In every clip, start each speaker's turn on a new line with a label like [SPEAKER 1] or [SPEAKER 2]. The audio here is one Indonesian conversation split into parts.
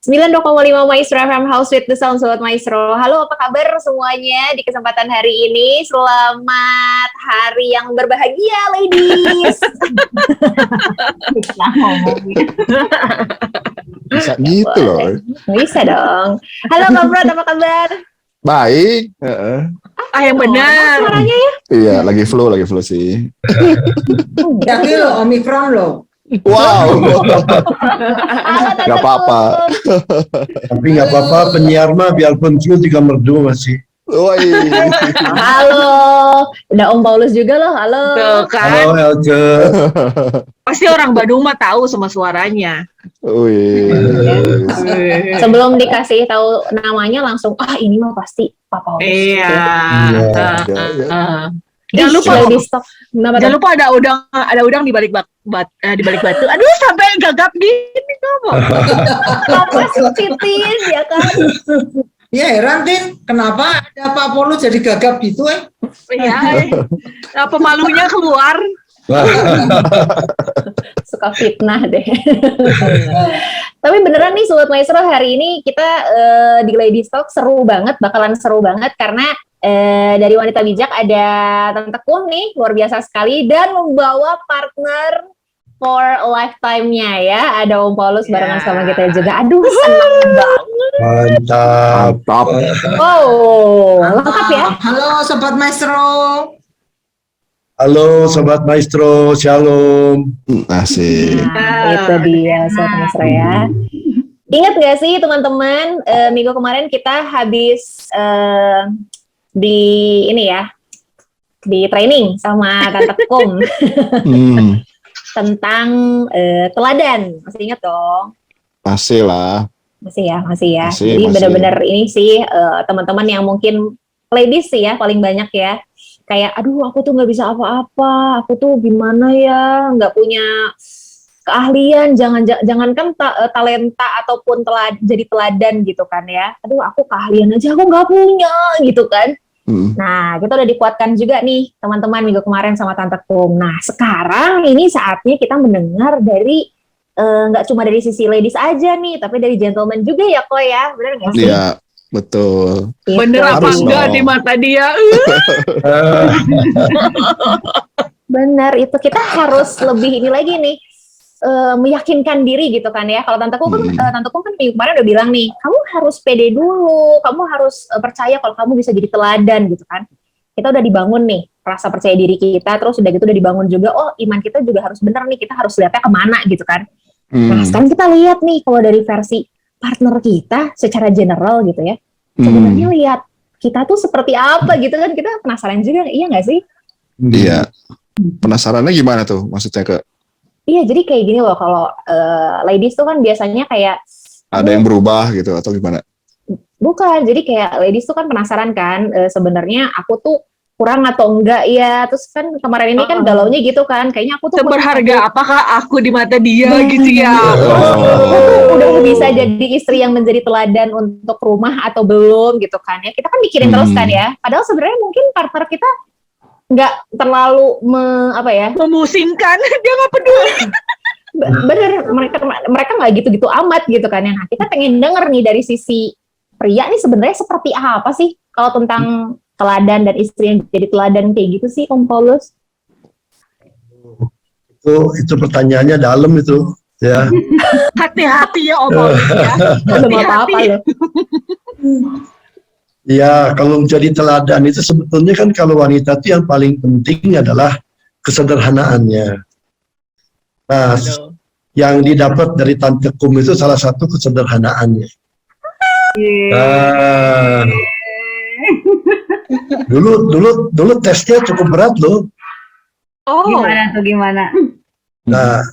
[SPEAKER 1] 92,5 Maestro FM House with the Sound, Sobat Maestro. Halo, apa kabar semuanya di kesempatan hari ini? Selamat hari yang berbahagia, ladies.
[SPEAKER 2] Bisa gitu loh.
[SPEAKER 1] Bisa dong. Halo Kak Brad, apa kabar?
[SPEAKER 2] Baik.
[SPEAKER 3] Yang benar.
[SPEAKER 1] Suaranya ya?
[SPEAKER 2] Iya, lagi flu sih.
[SPEAKER 4] Jadi lo Omikron lo.
[SPEAKER 2] Wow.
[SPEAKER 1] Halo, Tante
[SPEAKER 2] Gak apa-apa.
[SPEAKER 5] Tapi nggak apa-apa, penyiar mah biarpun flu juga merdu masih.
[SPEAKER 2] Woi.
[SPEAKER 1] Halo, udah Om Paulus juga loh. Halo.
[SPEAKER 3] Tuh
[SPEAKER 5] Halo
[SPEAKER 3] kan.
[SPEAKER 5] Elke.
[SPEAKER 3] Pasti orang Bandung mah tahu sama suaranya.
[SPEAKER 2] Wih.
[SPEAKER 1] Sebelum dikasih tahu namanya langsung, ini mah pasti Pak Paulus.
[SPEAKER 3] Iya.
[SPEAKER 1] Jangan lupa di stok.
[SPEAKER 3] Jangan lupa ada udang di balik di balik batu. Aduh, sampai gagap gini ngomong.
[SPEAKER 1] Apa citin ya kan?
[SPEAKER 4] Ya heran Tin, kenapa ada Pak Paulus jadi gagap gitu
[SPEAKER 3] Iya. Pemalunya keluar.
[SPEAKER 1] Suka fitnah deh. Tapi beneran nih Sobat Maestro, hari ini kita di Lady Stock bakalan seru banget karena dari Wanita Bijak ada Tante Kun nih, luar biasa sekali, dan membawa partner for lifetime-nya ya. Ada Om Paulus barengan sama kita juga. Aduh, senang banget.
[SPEAKER 5] Mantap.
[SPEAKER 2] Top.
[SPEAKER 1] Oh, lengkap ya.
[SPEAKER 4] Halo Sobat Maestro.
[SPEAKER 5] Halo Sobat Maestro, Shalom.
[SPEAKER 2] Asik.
[SPEAKER 1] Itu dia Sobat Maestro ya. Ingat gak sih teman-teman, minggu kemarin kita habis di training sama Tante Kum tentang teladan. Masih ingat dong?
[SPEAKER 2] Masih lah.
[SPEAKER 1] Masih ya.
[SPEAKER 2] Masih.
[SPEAKER 1] Jadi benar-benar ini sih teman-teman yang mungkin ladies sih ya paling banyak ya. Kayak aduh aku tuh nggak bisa apa-apa, aku tuh gimana ya, nggak punya keahlian, jangankan talenta ataupun jadi teladan gitu kan ya. Aduh aku keahlian aja aku nggak punya gitu kan. Nah kita udah dikuatkan juga nih teman-teman minggu kemarin sama Tante Kum. Nah sekarang ini saatnya kita mendengar dari nggak cuma dari sisi ladies aja nih, tapi dari gentleman juga ya kok ya, benar nggak sih?
[SPEAKER 2] Iya, betul.
[SPEAKER 1] Gitu.
[SPEAKER 3] Bener apa
[SPEAKER 2] Harus
[SPEAKER 3] enggak
[SPEAKER 2] dong.
[SPEAKER 3] di mata dia?
[SPEAKER 1] Benar, itu kita harus lebih ini lagi nih, meyakinkan diri gitu kan ya. Kalau Tante Kum kan minggu kemarin udah bilang nih, kamu harus pede dulu, kamu harus percaya kalau kamu bisa jadi teladan gitu kan. Kita udah dibangun nih rasa percaya diri kita, terus udah gitu udah dibangun juga, iman kita juga harus benar nih, kita harus lihatnya kemana gitu kan. Nah sekarang kita lihat nih kalau dari versi partner kita secara general gitu ya, sebenarnya lihat kita tuh seperti apa gitu kan, kita penasaran juga, iya nggak sih?
[SPEAKER 2] Iya. Penasarannya gimana tuh maksudnya ke?
[SPEAKER 1] Iya, jadi kayak gini loh, kalau ladies tuh kan biasanya kayak
[SPEAKER 2] Ada yang berubah gitu atau gimana?
[SPEAKER 1] bukan, jadi kayak ladies tuh kan penasaran kan, sebenarnya aku tuh kurang atau enggak ya. Terus kan kemarin ini kan galaunya gitu kan, kayaknya aku tuh
[SPEAKER 3] Seberharga apakah aku di mata dia gitu ya?
[SPEAKER 1] udah bisa jadi istri yang menjadi teladan untuk rumah atau belum gitu kan ya. Kita kan mikirin terus kan ya, padahal sebenarnya mungkin partner kita nggak terlalu
[SPEAKER 3] Memusingkan, dia nggak peduli.
[SPEAKER 1] bener, mereka nggak gitu-gitu amat gitu kan ya. Nah, kita pengen denger nih dari sisi pria nih sebenarnya seperti apa sih kalau tentang teladan dan istri yang jadi teladan kayak gitu sih, Om Paulus?
[SPEAKER 5] Itu pertanyaannya dalam itu, ya.
[SPEAKER 3] Hati-hati ya Om Paulus ya.
[SPEAKER 1] Belum apa-apa loh.
[SPEAKER 5] Ya, kalau menjadi teladan itu sebetulnya kan kalau wanita itu yang paling penting adalah kesederhanaannya. Nah, yang didapat dari Tante Kum itu salah satu kesederhanaannya. Nah, dulu tesnya cukup berat loh.
[SPEAKER 6] Gimana tuh gimana?
[SPEAKER 5] Nah,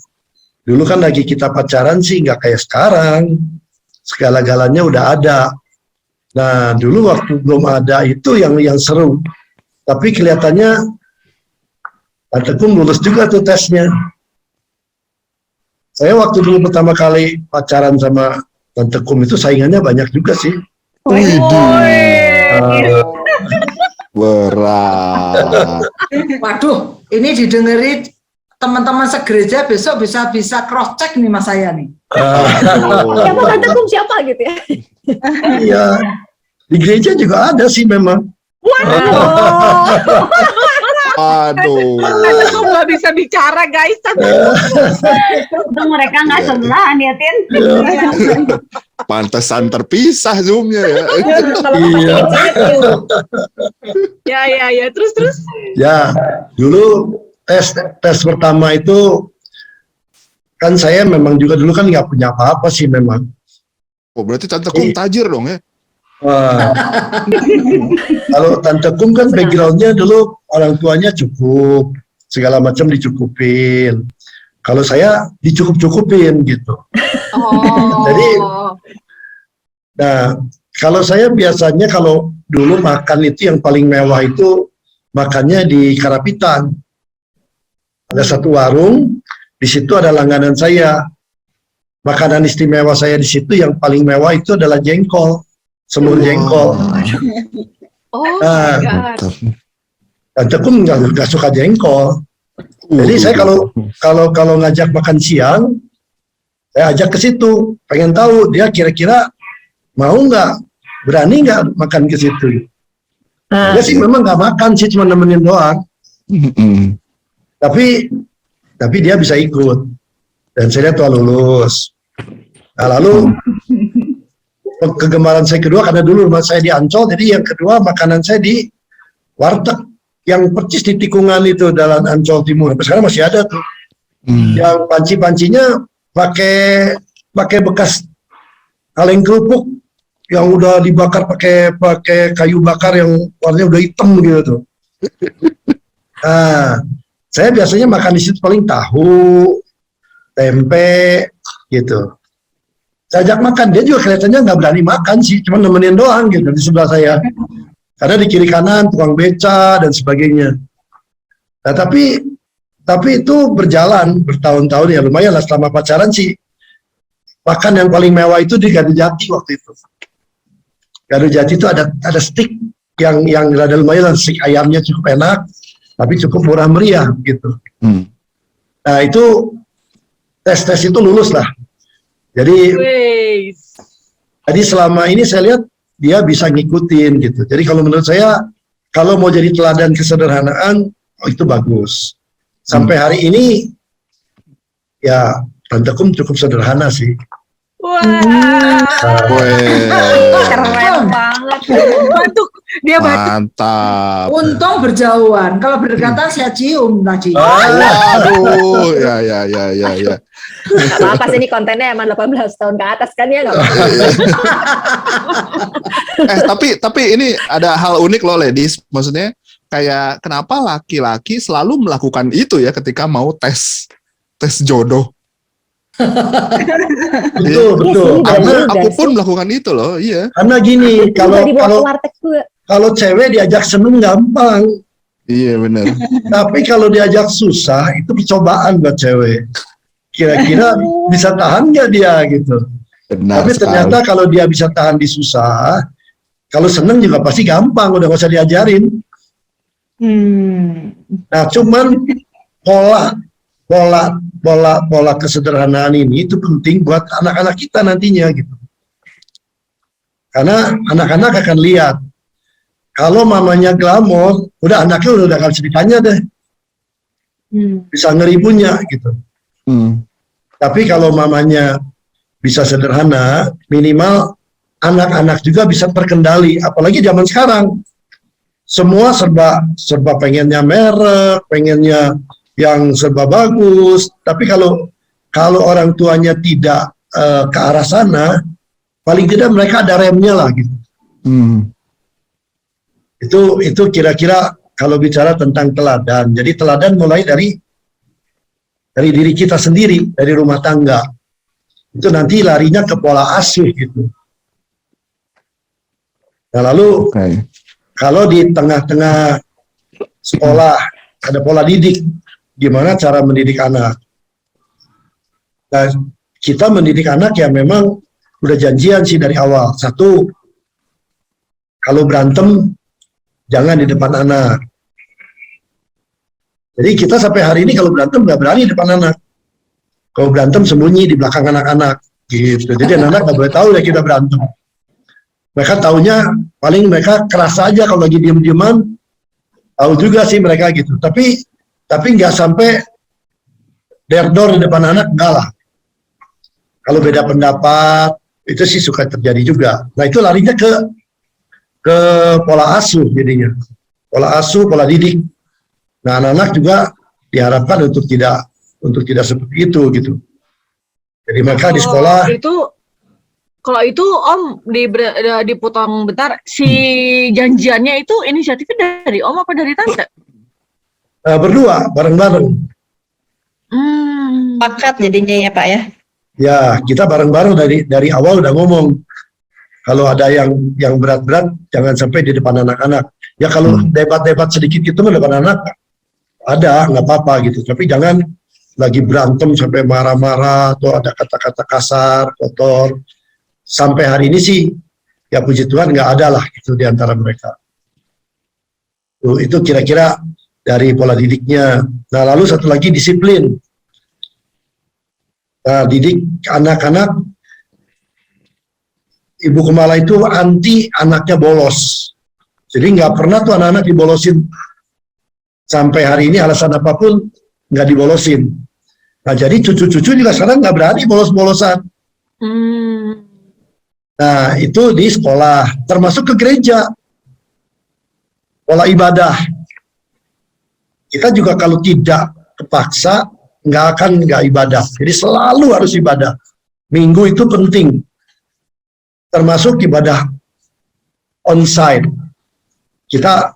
[SPEAKER 5] dulu kan lagi kita pacaran sih nggak kayak sekarang. Segala-galanya udah ada. Nah, dulu waktu belum ada itu yang seru. Tapi kelihatannya Tante Kum lulus juga tuh tesnya. Saya waktu dulu pertama kali pacaran sama Tante Kum itu saingannya banyak juga sih.
[SPEAKER 2] Berat.
[SPEAKER 4] Waduh, ini didengerin teman-teman segereja besok bisa cross check nih mas saya nih.
[SPEAKER 1] Siapa Tante Kum siapa gitu ya.
[SPEAKER 5] Iya, di gereja juga ada sih memang.
[SPEAKER 2] Aduh.
[SPEAKER 3] Tante Kum nggak bisa bicara guys.
[SPEAKER 6] Untung mereka nggak sebelahan ya, Tin.
[SPEAKER 2] Pantesan terpisah Zoom-nya ya.
[SPEAKER 1] Kalau
[SPEAKER 5] Iya.
[SPEAKER 3] Ya. Terus.
[SPEAKER 5] Ya, dulu tes pertama itu kan saya memang juga dulu kan nggak punya apa-apa sih memang.
[SPEAKER 2] Oh, berarti Tante Kum tajir dong ya?
[SPEAKER 5] Wah. Kalau Tante Kum kan backgroundnya dulu orang tuanya cukup, segala macam dicukupin. Kalau saya dicukup-cukupin gitu.
[SPEAKER 3] Oh.
[SPEAKER 5] Jadi, nah kalau saya biasanya kalau dulu makan itu yang paling mewah itu makannya di Karapitan. Ada satu warung, di situ ada langganan saya. Makanan istimewa saya di situ yang paling mewah itu adalah jengkol, semur jengkol.
[SPEAKER 3] Oh
[SPEAKER 5] Nah,
[SPEAKER 3] my God.
[SPEAKER 5] Tante Kum nggak suka jengkol. Jadi saya kalau ngajak makan siang, saya ajak ke situ, pengen tahu dia kira-kira mau nggak, berani nggak makan ke situ. Dia sih memang nggak makan sih, cuma nemenin doang. Tapi dia bisa ikut. Dan saya lihat lulus. Nah, lalu kegemaran saya kedua karena dulu rumah saya di Ancol, jadi yang kedua makanan saya di warteg yang percis di tikungan itu dalam Ancol Timur. Sampai sekarang masih ada tuh. Yang panci-pancinya pakai bekas kaleng kerupuk yang udah dibakar pakai kayu bakar yang warnanya udah hitam gitu tuh. Nah, saya biasanya makan di situ paling tahu, tempe, gitu. Saya ajak makan, dia juga kelihatannya nggak berani makan sih, cuma nemenin doang gitu di sebelah saya. Karena di kiri kanan tukang beca dan sebagainya. Nah tapi itu berjalan bertahun-tahun ya lumayan lah selama pacaran sih. Makan yang paling mewah itu di Gadu Jati waktu itu. Gadu Jati itu ada steak yang rada lumayan, steak ayamnya cukup enak, tapi cukup murah meriah gitu. Nah itu tes itu lulus lah. Jadi selama ini saya lihat dia bisa ngikutin gitu. Jadi kalau menurut saya kalau mau jadi teladan kesederhanaan itu bagus. Sampai hari ini ya Tante Kum cukup sederhana sih.
[SPEAKER 3] Wah.
[SPEAKER 6] Keren banget.
[SPEAKER 3] Dia
[SPEAKER 2] Mantap.
[SPEAKER 4] Untung berjauhan. Kalau berdekatan saya cium tadi.
[SPEAKER 2] Aduh, ya.
[SPEAKER 1] Gak apa-apa sih, ini kontennya emang 18 tahun ke atas kan ya, gak apa-apa.
[SPEAKER 2] Tapi ini ada hal unik loh ladies, maksudnya kayak kenapa laki-laki selalu melakukan itu ya ketika mau tes jodoh.
[SPEAKER 5] Betul.
[SPEAKER 2] Aku pun melakukan itu loh, iya.
[SPEAKER 5] Karena gini, kalau cewek diajak seneng gampang.
[SPEAKER 2] Iya benar.
[SPEAKER 5] Tapi kalau diajak susah itu percobaan buat cewek. Kira-kira bisa tahan nggak dia gitu.
[SPEAKER 2] Benar.
[SPEAKER 5] Tapi ternyata kalau dia bisa tahan di susah, kalau seneng juga pasti gampang, udah nggak usah diajarin. Nah, cuman pola kesederhanaan ini itu penting buat anak-anak kita nantinya gitu. Karena anak-anak akan lihat kalau mamanya glamor, udah anaknya udah gak bisa ditanya deh, bisa ngeri punya gitu. Tapi kalau mamanya bisa sederhana, minimal anak-anak juga bisa terkendali. Apalagi zaman sekarang, semua serba pengennya merek, pengennya yang serba bagus. Tapi kalau orang tuanya tidak ke arah sana, paling tidak mereka ada remnya lah gitu. Itu kira-kira kalau bicara tentang teladan. Jadi teladan mulai dari diri kita sendiri, dari rumah tangga. Itu nanti larinya ke pola asuh gitu. Nah lalu kalau di tengah-tengah sekolah ada pola didik, gimana cara mendidik anak? Nah, kita mendidik anak ya memang udah janjian sih dari awal. Satu, kalau berantem jangan di depan anak. Jadi kita sampai hari ini kalau berantem nggak berani di depan anak. Kalau berantem sembunyi di belakang anak-anak gitu. Jadi anak-anak nggak boleh tahu ya kita berantem. Mereka taunya paling mereka keras aja kalau lagi diem-dieman. Tahu juga sih mereka gitu. Tapi nggak sampai derdor di depan anak, enggak lah. Kalau beda pendapat itu sih suka terjadi juga. Nah itu larinya ke pola asuh jadinya. Pola asuh, pola didik. Nah anak-anak juga diharapkan untuk tidak seperti itu gitu. Jadi mereka di sekolah.
[SPEAKER 3] Kalau itu Om dipotong bentar, si janjiannya itu inisiatifnya dari Om apa dari Tante?
[SPEAKER 5] Berdua, bareng-bareng.
[SPEAKER 7] Pakat jadinya ya Pak ya.
[SPEAKER 5] Ya kita bareng-bareng dari awal udah ngomong. Kalau ada yang berat-berat jangan sampai di depan anak-anak. Ya kalau debat-debat sedikit itu di depan anak ada, nggak apa-apa gitu. Tapi jangan lagi berantem sampai marah-marah atau ada kata-kata kasar, kotor. Sampai hari ini sih, ya puji Tuhan nggak ada lah gitu di antara mereka. Itu kira-kira dari pola didiknya. Nah lalu satu lagi disiplin. Nah, didik anak-anak, Ibu Kumala itu anti anaknya bolos. Jadi nggak pernah tuh anak-anak dibolosin. Sampai hari ini alasan apapun nggak dibolosin. Nah jadi cucu-cucu juga sekarang nggak berani bolos-bolosan. Nah itu di sekolah, termasuk ke gereja. Pola ibadah. Kita juga kalau tidak kepaksa, nggak ibadah. Jadi selalu harus ibadah. Minggu itu penting. Termasuk ibadah onsite. Kita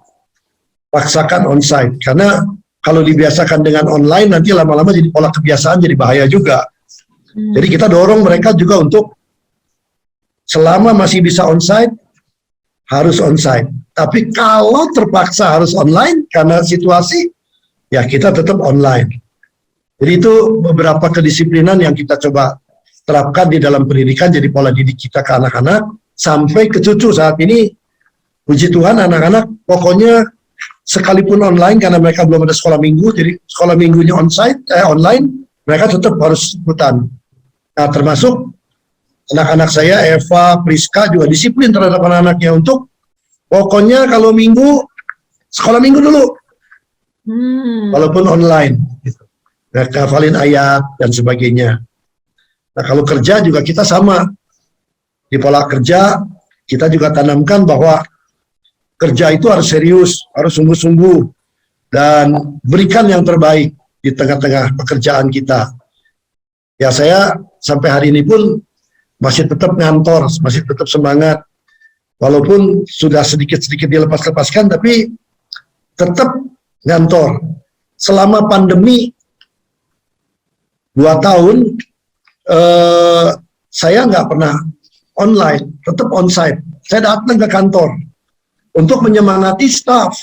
[SPEAKER 5] paksakan onsite. Karena kalau dibiasakan dengan online, nanti lama-lama jadi pola kebiasaan, jadi bahaya juga. Jadi kita dorong mereka juga untuk selama masih bisa onsite, harus onsite. Tapi kalau terpaksa harus online karena situasi, ya kita tetap online. Jadi itu beberapa kedisiplinan yang kita coba terapkan di dalam pendidikan, jadi pola didik kita ke anak-anak, sampai ke cucu saat ini, puji Tuhan anak-anak pokoknya sekalipun online karena mereka belum ada sekolah minggu, jadi sekolah minggunya online, mereka tetap harus ikutan. Nah termasuk anak-anak saya, Eva, Priska juga disiplin terhadap anak-anaknya untuk pokoknya kalau minggu, sekolah minggu dulu. Walaupun online. Gitu. Nah, hafalin ayat dan sebagainya. Nah kalau kerja juga kita sama. Di pola kerja, kita juga tanamkan bahwa kerja itu harus serius, harus sungguh-sungguh. Dan berikan yang terbaik di tengah-tengah pekerjaan kita. Ya saya sampai hari ini pun masih tetap ngantor, masih tetap semangat. Walaupun sudah sedikit-sedikit dilepas-lepaskan, tapi tetap ngantor. Selama pandemi 2 tahun, saya nggak pernah online, tetap onsite. Saya datang ke kantor untuk menyemangati staff.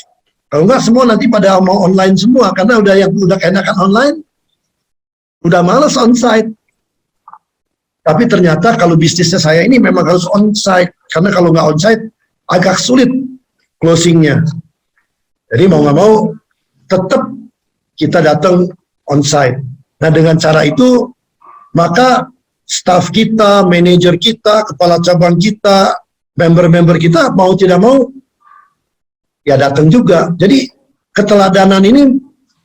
[SPEAKER 5] Kalau nggak semua nanti pada mau online semua, karena udah keenakan online, udah males onsite. Tapi ternyata kalau bisnisnya saya ini memang harus onsite, karena kalau nggak onsite agak sulit closingnya. Jadi mau nggak mau tetap kita datang onsite. Nah dengan cara itu maka staff kita, manajer kita, kepala cabang kita, member-member kita mau tidak mau ya datang juga. Jadi keteladanan ini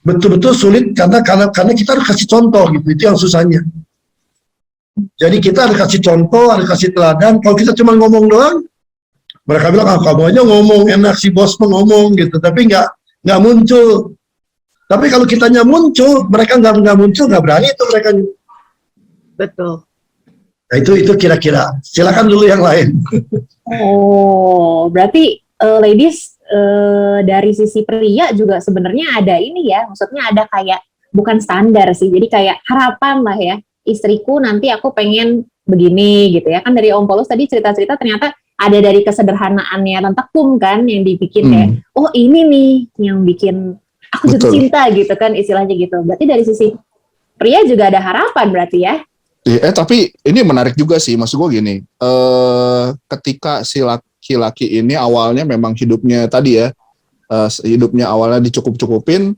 [SPEAKER 5] betul-betul sulit karena kita harus kasih contoh gitu. Itu yang susahnya. Jadi kita harus kasih contoh, harus kasih teladan. Kalau kita cuma ngomong doang, mereka bilang, kamu aja ngomong, enak si bos ngomong gitu, tapi nggak muncul. Tapi kalau kitanya muncul, mereka nggak muncul, nggak berani itu mereka.
[SPEAKER 3] Betul.
[SPEAKER 5] Nah itu kira-kira. Silakan dulu yang lain.
[SPEAKER 1] Oh, berarti ladies dari sisi pria juga sebenarnya ada ini ya, maksudnya ada kayak bukan standar sih, jadi kayak harapan lah ya. Istriku nanti aku pengen begini gitu ya, kan dari Om Paulus tadi cerita-cerita ternyata ada dari kesederhanaannya Tante Kum kan yang dibikin kayak oh ini nih yang bikin aku jatuh cinta gitu kan istilahnya gitu. Berarti dari sisi pria juga ada harapan berarti ya.
[SPEAKER 2] Tapi ini menarik juga sih, maksud gue gini, ketika si laki-laki ini awalnya memang hidupnya tadi ya, hidupnya awalnya dicukup-cukupin,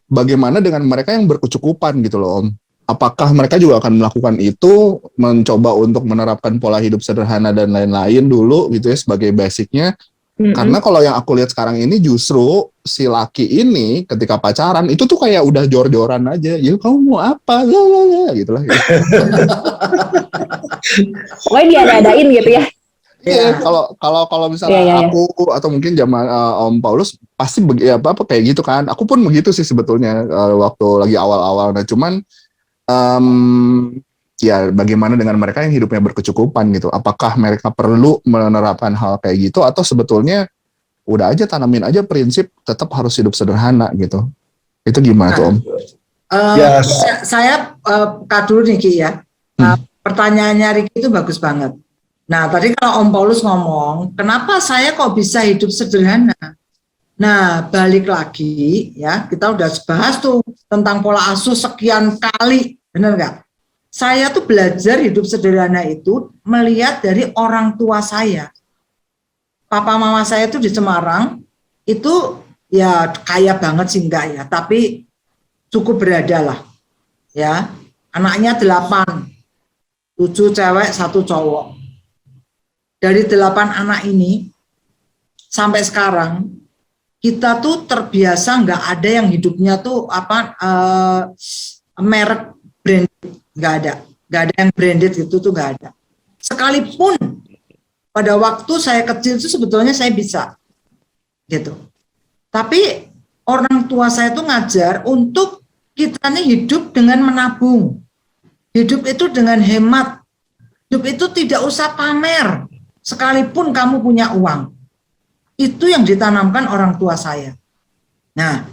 [SPEAKER 2] bagaimana dengan mereka yang berkecukupan gitu loh Om? apakah mereka juga akan melakukan itu, mencoba untuk menerapkan pola hidup sederhana dan lain-lain dulu gitu ya sebagai basicnya. Karena kalau yang aku lihat sekarang ini justru si laki ini ketika pacaran itu tuh kayak udah jor-joran aja. Ya kamu mau apa? Lah gitu lah.
[SPEAKER 1] Pokoknya diada-adain gitu ya.
[SPEAKER 2] Iya, kalau misalnya
[SPEAKER 1] Iya.
[SPEAKER 2] aku atau mungkin zaman Om Paulus pasti apa kayak gitu kan. Aku pun begitu sih sebetulnya waktu lagi awal-awal. Nah, cuman ya bagaimana dengan mereka yang hidupnya berkecukupan gitu? Apakah mereka perlu menerapkan hal kayak gitu atau sebetulnya udah aja tanamin aja prinsip tetap harus hidup sederhana gitu? Itu gimana tuh Om?
[SPEAKER 5] Yes.
[SPEAKER 4] Saya Kak dulu nih Ki ya. Pertanyaannya Riki itu bagus banget. Nah tadi kalau Om Paulus ngomong, kenapa saya kok bisa hidup sederhana? Nah balik lagi ya, kita udah bahas tuh tentang pola asuh sekian kali, benar nggak? Saya tuh belajar hidup sederhana itu melihat dari orang tua saya. Papa mama saya tuh di Semarang, itu ya kaya banget sih enggak ya, tapi cukup berada lah. Ya, anaknya 8, 7 cewek, 1 cowok. Dari 8 anak ini, sampai sekarang, kita tuh terbiasa nggak ada yang hidupnya tuh merek branded, nggak ada yang branded itu tuh nggak ada. Sekalipun pada waktu saya kecil itu sebetulnya saya bisa, gitu. Tapi orang tua saya tuh ngajar untuk kita nih hidup dengan menabung, hidup itu dengan hemat, hidup itu tidak usah pamer, sekalipun kamu punya uang. Itu yang ditanamkan orang tua saya. Nah,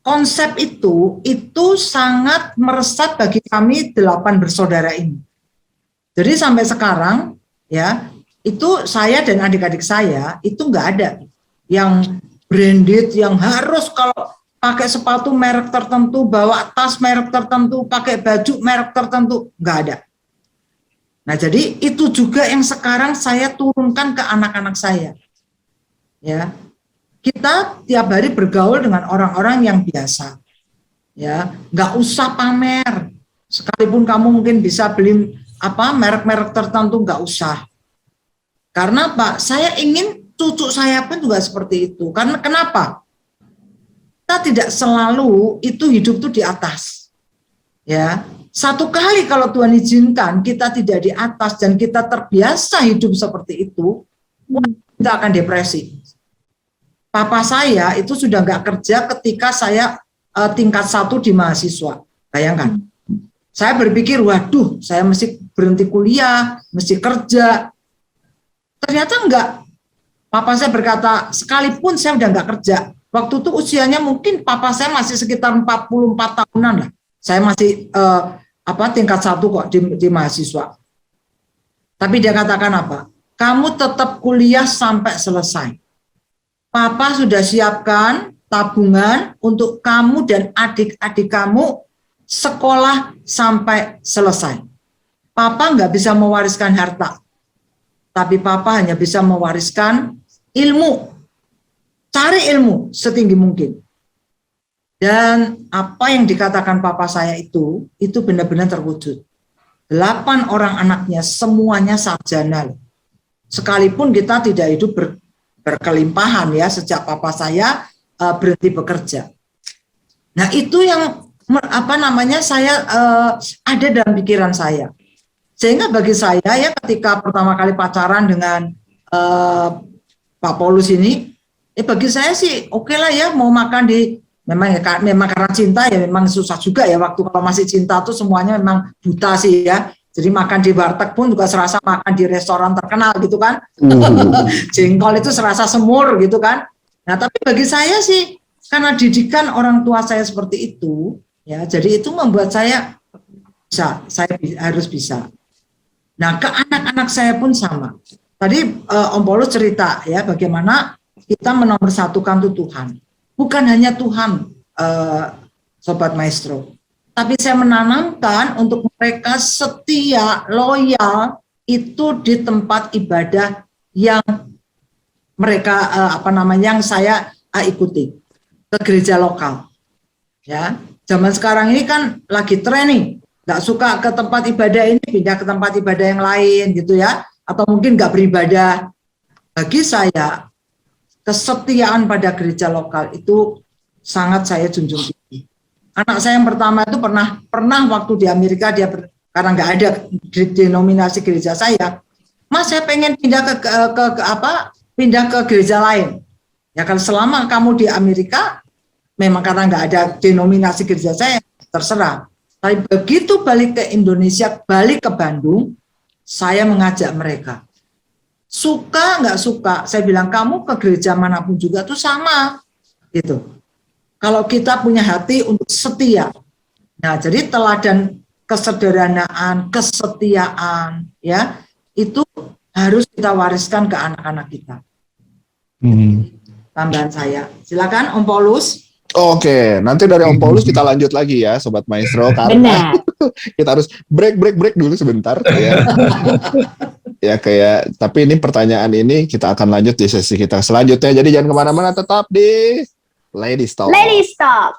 [SPEAKER 4] konsep itu sangat meresap bagi kami 8 bersaudara ini. Jadi sampai sekarang ya, itu saya dan adik-adik saya itu nggak ada yang branded, yang harus kalau pakai sepatu merek tertentu, bawa tas merek tertentu, pakai baju merek tertentu, nggak ada. Nah, jadi itu juga yang sekarang saya turunkan ke anak-anak saya. Ya, kita tiap hari bergaul dengan orang-orang yang biasa, ya, nggak usah pamer. Sekalipun kamu mungkin bisa beli merek-merek tertentu, nggak usah. Karena Pak, saya ingin cucu saya pun juga seperti itu. Karena kenapa? Kita tidak selalu itu hidup tuh di atas, ya. Satu kali kalau Tuhan izinkan kita tidak di atas dan kita terbiasa hidup seperti itu, kita akan depresi. Papa saya itu sudah nggak kerja ketika saya tingkat 1 di mahasiswa. Bayangkan. Saya berpikir, waduh, saya mesti berhenti kuliah, mesti kerja. Ternyata enggak. Papa saya berkata, sekalipun saya udah nggak kerja. Waktu itu usianya mungkin papa saya masih sekitar 44 tahunan lah. Saya masih tingkat 1 kok di mahasiswa. Tapi dia katakan apa? Kamu tetap kuliah sampai selesai. Papa sudah siapkan tabungan untuk kamu dan adik-adik kamu sekolah sampai selesai. Papa nggak bisa mewariskan harta, tapi Papa hanya bisa mewariskan ilmu. Cari ilmu setinggi mungkin. Dan apa yang dikatakan Papa saya itu benar-benar terwujud. 8 orang anaknya semuanya sarjana. Sekalipun kita tidak hidup berkelimpahan ya sejak papa saya berhenti bekerja. Nah itu yang saya ada dalam pikiran saya. Sehingga bagi saya ya ketika pertama kali pacaran dengan Pak Paulus ini, bagi saya sih oke lah ya mau makan di memang karena cinta ya memang susah juga ya waktu kalau masih cinta tuh semuanya memang buta sih ya. Jadi makan di warteg pun juga serasa makan di restoran terkenal gitu kan. Jengkol itu serasa semur gitu kan. Nah tapi bagi saya sih karena didikan orang tua saya seperti itu ya, jadi itu membuat saya harus bisa. Nah ke anak-anak saya pun sama. Tadi Om Paulus cerita ya bagaimana kita menomorsatukan tuh Tuhan. Bukan hanya Tuhan Sobat Maestro. Tapi saya menanamkan untuk mereka setia, loyal itu di tempat ibadah yang mereka yang saya ikuti ke gereja lokal. Ya, Zaman sekarang ini kan lagi tren nih, nggak suka ke tempat ibadah ini pindah ke tempat ibadah yang lain gitu ya, atau mungkin nggak beribadah. Bagi saya kesetiaan pada gereja lokal itu sangat saya junjung tinggi. Anak saya yang pertama itu pernah waktu di Amerika karena nggak ada denominasi gereja saya, Mas saya pengen pindah pindah ke gereja lain. Ya kalau selama kamu di Amerika, memang karena nggak ada denominasi gereja saya, terserah. Tapi begitu balik ke Indonesia, balik ke Bandung, saya mengajak mereka. Suka nggak suka, saya bilang kamu ke gereja manapun juga tuh sama, gitu. Kalau kita punya hati untuk setia, nah jadi teladan kesederhanaan, kesetiaan, ya itu harus kita wariskan ke anak-anak kita. Tambahan saya, silakan Om Paulus.
[SPEAKER 2] Oke, nanti dari Om Paulus kita lanjut lagi ya, Sobat Maestro, karena kita harus break dulu sebentar. Ya. Ya kayak, tapi ini pertanyaan ini kita akan lanjut di sesi kita selanjutnya. Jadi jangan kemana-mana, tetap di Ladies Talk.
[SPEAKER 6] Ladies Talk.